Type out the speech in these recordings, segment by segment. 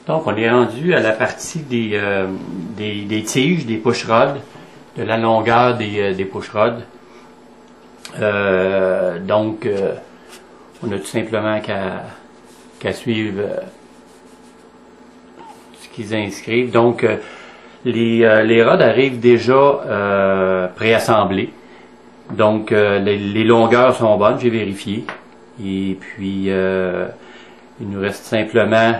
Donc, on est rendu à la partie des tiges, des push-rods, de la longueur des push-rods. Donc, on a tout simplement qu'à suivre ce qu'ils inscrivent. Donc, les rods arrivent déjà préassemblés. Donc, les longueurs sont bonnes, j'ai vérifié. Et puis, il nous reste simplement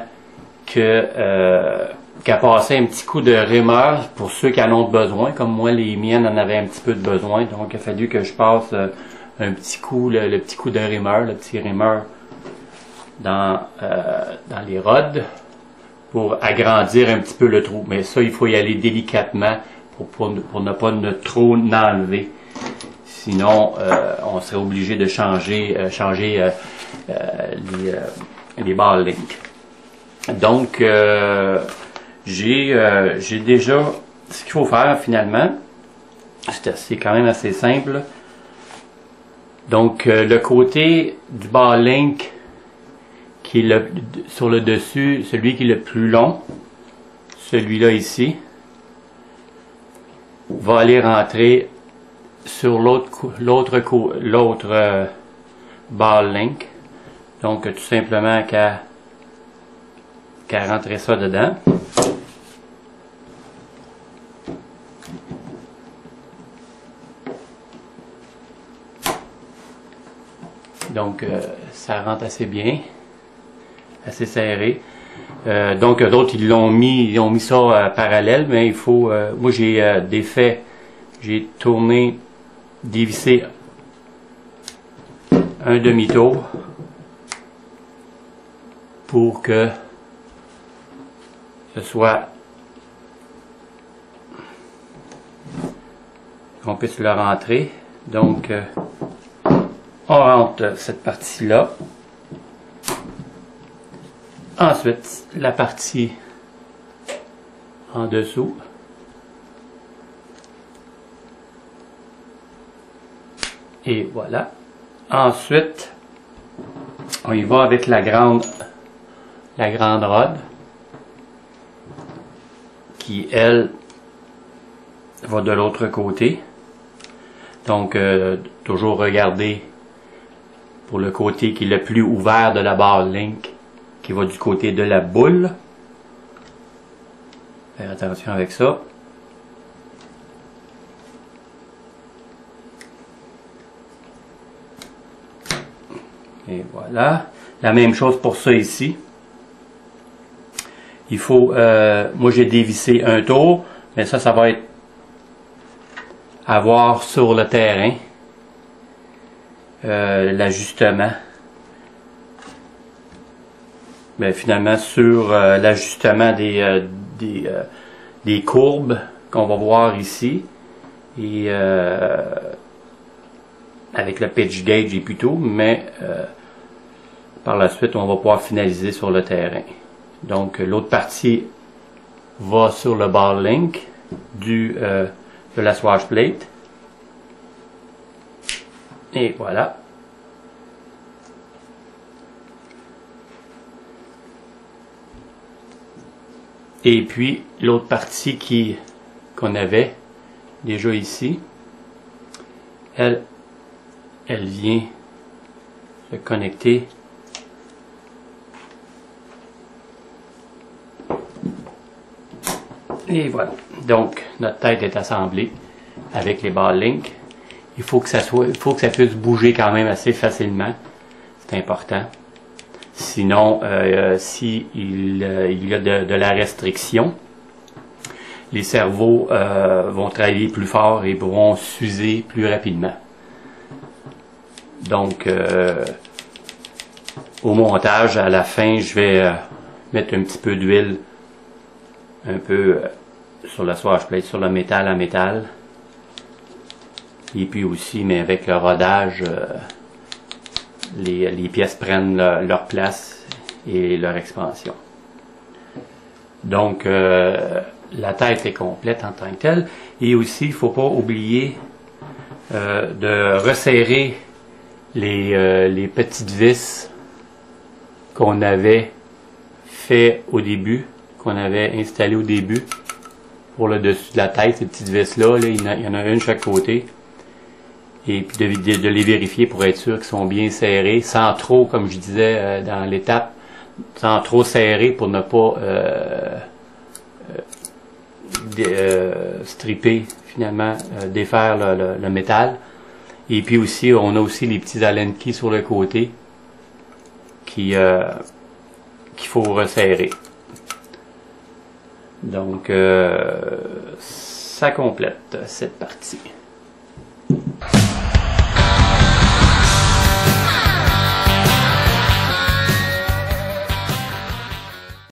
qu'à passer un petit coup de rimeur pour ceux qui en ont besoin. Comme moi, les miennes en avaient un petit peu de besoin. Donc, il a fallu que je passe un petit coup, le petit coup de rimeur, le petit rimeur dans les rods pour agrandir un petit peu le trou. Mais ça, il faut y aller délicatement pour ne pas trop enlever. Sinon, on serait obligé de changer les ball links. Donc, j'ai déjà ce qu'il faut faire finalement. C'est quand même assez simple. Donc, le côté du ball link qui est sur le dessus, celui qui est le plus long, celui-là ici, va aller rentrer sur l'autre ball link. Donc, tout simplement qu'à rentrer ça dedans. Donc, ça rentre assez bien, assez serré. Donc, d'autres, ils ont mis ça parallèle, mais il faut... moi, j'ai j'ai dévissé un demi-tour pour que ce soit... qu'on puisse le rentrer. Donc, on rentre cette partie-là. Ensuite, la partie en dessous. Et voilà. Ensuite, on y va avec la grande rod qui, elle, va de l'autre côté. Donc, toujours regarder pour le côté qui est le plus ouvert de la ball link, qui va du côté de la boule. Faire attention avec ça. Et voilà. La même chose pour ça ici. Il faut, moi j'ai dévissé un tour, mais ça va être à voir sur le terrain. L'ajustement. Mais finalement sur l'ajustement des courbes qu'on va voir ici. Et avec le pitch gauge et puis tout, mais par la suite on va pouvoir finaliser sur le terrain. Donc l'autre partie va sur le ball link de la swash plate. Et voilà. Et puis l'autre partie qu'on avait déjà ici, elle vient se connecter et voilà. Donc notre tête est assemblée avec les ball links. Il faut que ça puisse bouger quand même assez facilement. C'est important. Sinon, si il y a de la restriction, les cerveaux vont travailler plus fort et pourront s'user plus rapidement. Donc, au montage, à la fin, je vais mettre un petit peu d'huile, un peu sur la swash plate, sur le métal à métal. Et puis aussi, mais avec le rodage, les pièces prennent leur place et leur expansion. Donc, la tête est complète en tant que telle. Et aussi, il ne faut pas oublier de resserrer les petites vis qu'on avait fait au début, qu'on avait installé au début, pour le dessus de la tête, ces petites vis-là, là, il y en a une de chaque côté. Et puis de les vérifier pour être sûr qu'ils sont bien serrés, sans trop, comme je disais dans l'étape, sans trop serrer pour ne pas stripper, finalement, défaire le métal. Et puis aussi, on a aussi les petits Allen keys sur le côté qu'il faut resserrer. Donc, ça complète cette partie.